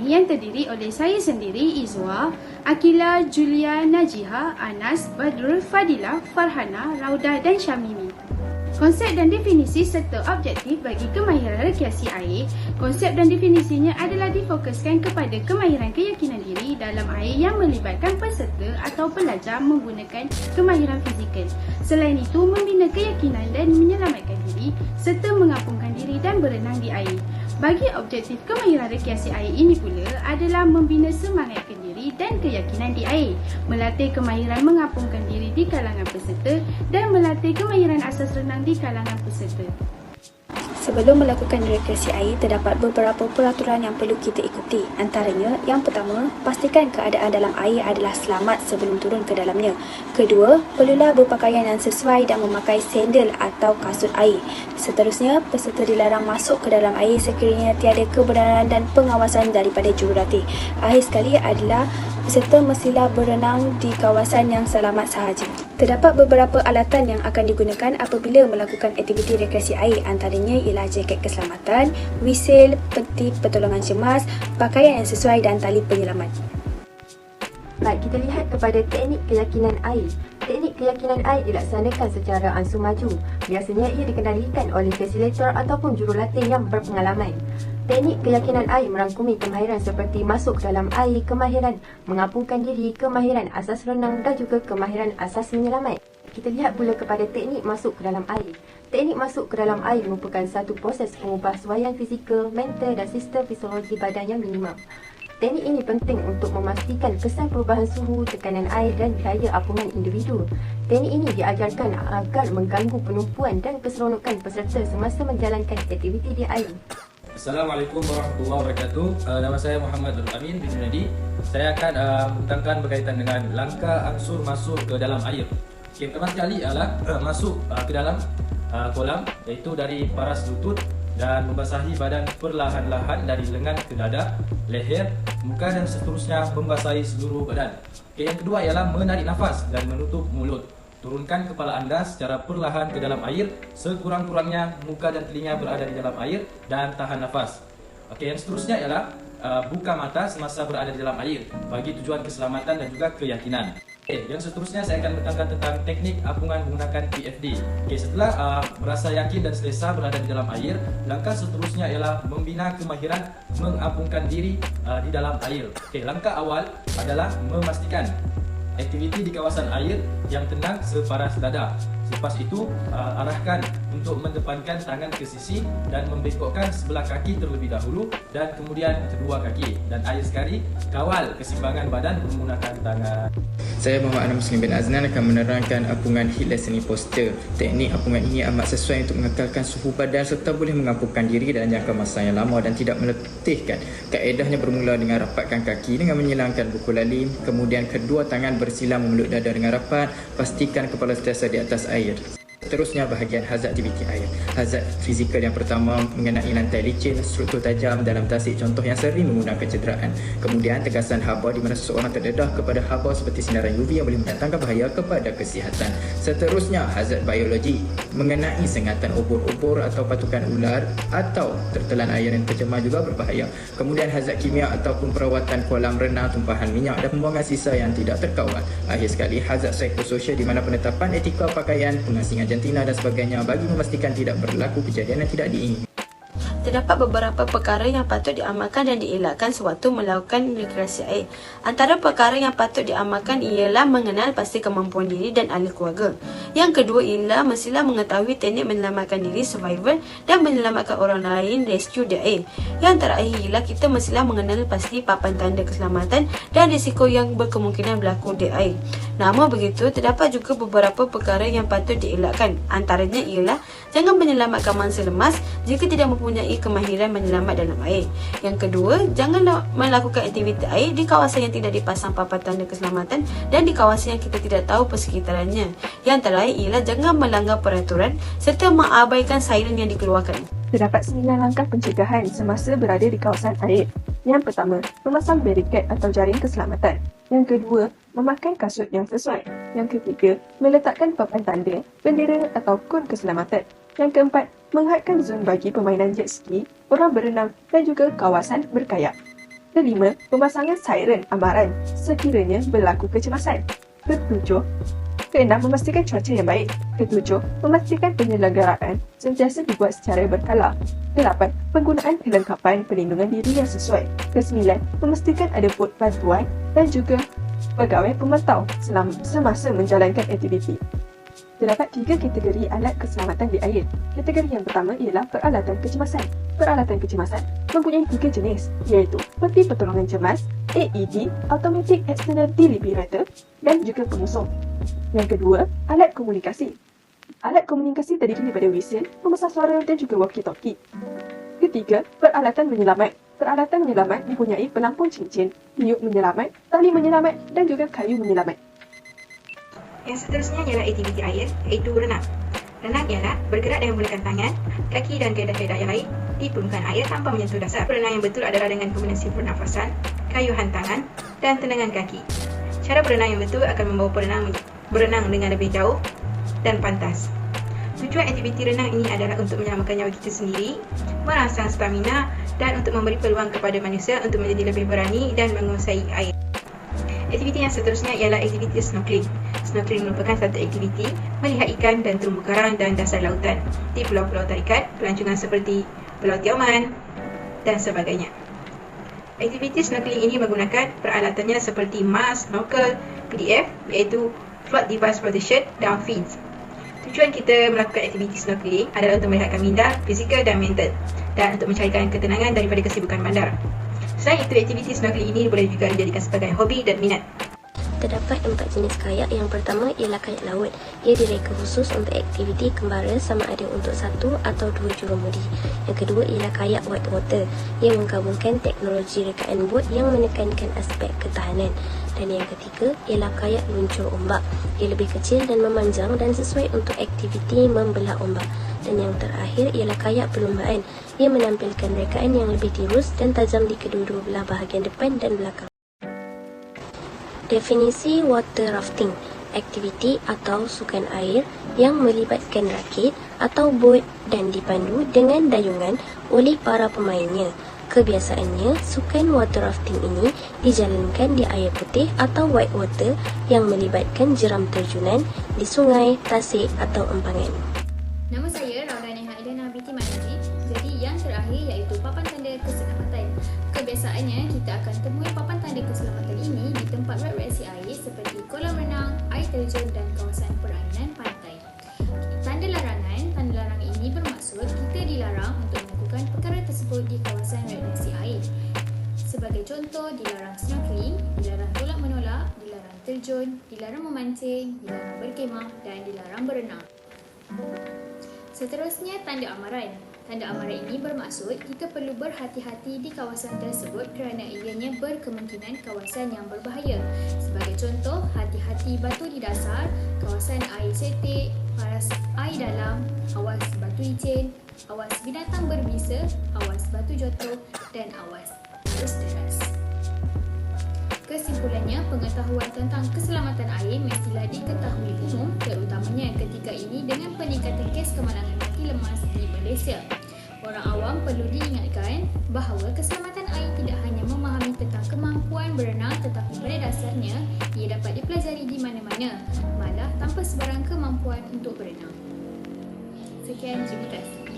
ini yang terdiri oleh saya sendiri, Izwa, Akila, Julia, Najiha, Anas, Badrul, Fadila, Farhana, Rauda dan Syamimi. Konsep dan definisi serta objektif bagi kemahiran rekreasi air. Konsep dan definisinya adalah difokuskan kepada kemahiran keyakinan diri dalam air yang melibatkan peserta atau pelajar menggunakan kemahiran fizikal. Selain itu, membina keyakinan dan menyelamatkan diri serta mengapungkan diri dan berenang di air. Bagi objektif kemahiran rekreasi air ini pula adalah membina semangat kendiri dan keyakinan di air, melatih kemahiran mengapungkan diri di kalangan peserta dan melatih kemahiran asas renang di kalangan peserta. Sebelum melakukan rekreasi air, terdapat beberapa peraturan yang perlu kita ikuti. Antaranya, yang pertama, pastikan keadaan dalam air adalah selamat sebelum turun ke dalamnya. Kedua, perlulah berpakaian yang sesuai dan memakai sandal atau kasut air. Seterusnya, peserta dilarang masuk ke dalam air sekiranya tiada kebenaran dan pengawasan daripada jurulatih. Akhir sekali adalah peserta mestilah berenang di kawasan yang selamat sahaja. Terdapat beberapa alatan yang akan digunakan apabila melakukan aktiviti rekreasi air, antaranya ialah jaket keselamatan, wisil, peti pertolongan cemas, pakaian yang sesuai dan tali penyelamat. Baik, kita lihat kepada teknik keyakinan air. Teknik keyakinan air dilaksanakan secara ansur maju. Biasanya ia dikendalikan oleh fasilitator ataupun jurulatih yang berpengalaman. Teknik keyakinan air merangkumi kemahiran seperti masuk ke dalam air, kemahiran mengapungkan diri, kemahiran asas renang dan juga kemahiran asas menyelamat. Kita lihat pula kepada teknik masuk ke dalam air. Teknik masuk ke dalam air merupakan satu proses pengubahsuaian fizikal, mental dan sistem fisiologi badan yang minimal. Teknik ini penting untuk memastikan kesan perubahan suhu, tekanan air dan daya apungan individu. Teknik ini diajarkan agar mengganggu penumpuan dan keseronokan peserta semasa menjalankan aktiviti di air. Assalamualaikum warahmatullahi wabarakatuh. Nama saya Muhammad Nurul Amin bin Junadi. Saya akan menerangkan berkaitan dengan langkah ansur masuk ke dalam air. Okay, pertama sekali ialah masuk ke dalam kolam, iaitu dari paras lutut dan membasahi badan perlahan-lahan dari lengan ke dada, leher, muka dan seterusnya membasahi seluruh badan. Okay, yang kedua ialah menarik nafas dan menutup mulut. Turunkan kepala anda secara perlahan ke dalam air, sekurang-kurangnya muka dan telinga berada di dalam air dan tahan nafas. Okey, yang seterusnya ialah buka mata semasa berada di dalam air bagi tujuan keselamatan dan juga keyakinan. Okey, yang seterusnya saya akan menerangkan tentang teknik apungan menggunakan PFD. Okey, setelah merasa yakin dan selesa berada di dalam air, langkah seterusnya ialah membina kemahiran mengapungkan diri di dalam air. Okey, langkah awal adalah memastikan aktiviti di kawasan air yang tenang separas dada. Selepas itu, arahkan untuk mendepankan tangan ke sisi dan membengkokkan sebelah kaki terlebih dahulu dan kemudian kedua kaki. Dan akhir sekali, kawal keseimbangan badan menggunakan tangan. Saya Muhammad Anam Muslim bin Aznan akan menerangkan apungan heatless knee posture. Teknik apungan ini amat sesuai untuk mengekalkan suhu badan serta boleh mengampunkan diri dalam jangka masa yang lama dan tidak meletihkan. Kaedahnya bermula dengan rapatkan kaki dengan menyilangkan buku lalim, kemudian kedua tangan bersilang memeluk dada dengan rapat, pastikan kepala sentiasa di atas air. Seterusnya bahagian hazard aktiviti air. Hazard fizikal yang pertama mengenai lantai licin, struktur tajam dalam tasik contoh yang sering menggunakan kecederaan. Kemudian tegasan haba di mana seseorang terdedah kepada haba seperti sinaran UV yang boleh mendatangkan bahaya kepada kesihatan. Seterusnya hazard biologi mengenai sengatan obor-obor atau patukan ular atau tertelan air yang tercemar juga berbahaya. Kemudian hazard kimia ataupun perawatan kolam renang, tumpahan minyak dan pembuangan sisa yang tidak terkawal. Akhir sekali hazard psikososial di mana penetapan etika pakaian, pengasingan jantina dan sebagainya bagi memastikan tidak berlaku kejadian yang tidak diingini. Terdapat beberapa perkara yang patut diamalkan dan dielakkan sewaktu melakukan rekreasi air. Antara perkara yang patut diamalkan ialah mengenal pasti kemampuan diri dan ahli keluarga. Yang kedua ialah mestilah mengetahui teknik menyelamatkan diri survival dan menyelamatkan orang lain rescue di air. Yang terakhir ialah kita mestilah mengenal pasti papan tanda keselamatan dan risiko yang berkemungkinan berlaku di air. Namun begitu, terdapat juga beberapa perkara yang patut dielakkan. Antaranya ialah jangan menyelamatkan mangsa lemas jika tidak mempunyai kemahiran menyelamat dalam air. Yang kedua, janganlah melakukan aktiviti air di kawasan yang tidak dipasang papan tanda keselamatan dan di kawasan yang kita tidak tahu persekitarannya. Yang terakhir ialah jangan melanggar peraturan serta mengabaikan siren yang dikeluarkan. Terdapat 9 langkah pencegahan semasa berada di kawasan air. Yang pertama, memasang barikat atau jaring keselamatan. Yang kedua, memakai kasut yang sesuai. Yang ketiga, meletakkan papan tanda, bendera atau kun keselamatan. Yang keempat, menghadkan zon bagi permainan jet ski, orang berenang dan juga kawasan berkayak. Kelima, pemasangan siren amaran sekiranya berlaku kecemasan. Keenam, memastikan cuaca yang baik. Ketujuh, memastikan penyelenggaraan sentiasa dibuat secara berkala. Kelapan, penggunaan kelengkapan perlindungan diri yang sesuai. Kesembilan, memastikan ada bot bantuan dan juga pegawai pemantau semasa menjalankan aktiviti. Terdapat 3 kategori alat keselamatan di air. Kategori yang pertama ialah peralatan kecemasan. Peralatan kecemasan mempunyai 3 jenis, iaitu peti pertolongan cemas, AED, Automatic External Defibrillator, dan juga pengusung. Yang kedua, alat komunikasi. Alat komunikasi terdiri daripada whistle, pembesar suara dan juga walkie-talkie. Ketiga, peralatan menyelamat. Peralatan menyelamat mempunyai pelampung cincin, tiup menyelamat, tali menyelamat dan juga kayu menyelamat. Yang seterusnya ialah aktiviti air, iaitu berenang. Renang ialah bergerak dengan menggunakan tangan, kaki dan kaedah-kaedah yang lain di permukaan air tanpa menyentuh dasar. Berenang yang betul adalah dengan kombinasi pernafasan, kayuhan tangan dan tenangan kaki. Cara berenang yang betul akan membawa perenang berenang dengan lebih jauh dan pantas. Tujuan aktiviti renang ini adalah untuk menyelamatkan nyawa kita sendiri, merangsang stamina dan untuk memberi peluang kepada manusia untuk menjadi lebih berani dan menguasai air. Aktiviti yang seterusnya ialah aktiviti snorkeling. Snorkeling merupakan satu aktiviti melihat ikan dan terumbu karang dan dasar lautan di pulau-pulau tarikat, pelancongan seperti Pulau Tioman dan sebagainya. Aktiviti snorkeling ini menggunakan peralatannya seperti mask, snorkel, PDF iaitu Float Device Protection dan fins. Tujuan kita melakukan aktiviti snorkeling adalah untuk melihatkan minda, fizikal dan mental dan untuk mencarikan ketenangan daripada kesibukan bandar. Selain itu, aktiviti snorkeling ini boleh juga dijadikan sebagai hobi dan minat. Terdapat 4 jenis kayak. Yang pertama ialah kayak laut. Ia direka khusus untuk aktiviti kembara sama ada untuk 1 atau 2 jurumudi. Yang kedua ialah kayak white water. Ia menggabungkan teknologi rekaan bot yang menekankan aspek ketahanan. Dan yang ketiga ialah kayak luncur ombak. Ia lebih kecil dan memanjang dan sesuai untuk aktiviti membelah ombak. Dan yang terakhir ialah kayak perlombaan. Ia menampilkan rekaan yang lebih tirus dan tajam di kedua-dua belah bahagian depan dan belakang. Definisi water rafting, aktiviti atau sukan air yang melibatkan rakit atau bot dan dipandu dengan dayungan oleh para pemainnya. Kebiasaannya, sukan water rafting ini dijalankan di air putih atau white water yang melibatkan jeram terjunan di sungai, tasik atau empangan. Nama saya Rauda Neha Aidana binti Manji. Jadi yang terakhir iaitu papan tanda keselamatan. Kebiasaannya kita akan temui papan tanda keselamatan ini di tempat rekreasi air seperti kolam renang, air terjun dan kawasan perairan pantai. Tanda larang ini bermaksud kita dilarang untuk melakukan perkara tersebut di kawasan rekreasi air. Sebagai contoh, dilarang snorkeling, dilarang tolak menolak, dilarang terjun, dilarang memancing, dilarang berkemah dan dilarang berenang. Seterusnya, tanda amaran. Tanda amaran ini bermaksud kita perlu berhati-hati di kawasan tersebut kerana ianya berkemungkinan kawasan yang berbahaya. Sebagai contoh, hati-hati batu di dasar, kawasan air cetek, paras air dalam, awas batu licin, awas binatang berbisa, awas batu jatuh dan awas arus deras. Kesimpulannya, pengetahuan tentang keselamatan air mestilah diketahui umum, terutamanya ketika ini dengan peningkatan kes kemalangan mati lemas di Malaysia. Orang awam perlu diingatkan bahawa keselamatan air tidak hanya memahami tentang kemampuan berenang tetapi pada dasarnya ia dapat dipelajari di mana-mana, malah tanpa sebarang kemampuan untuk berenang. Sekian, terima kasih.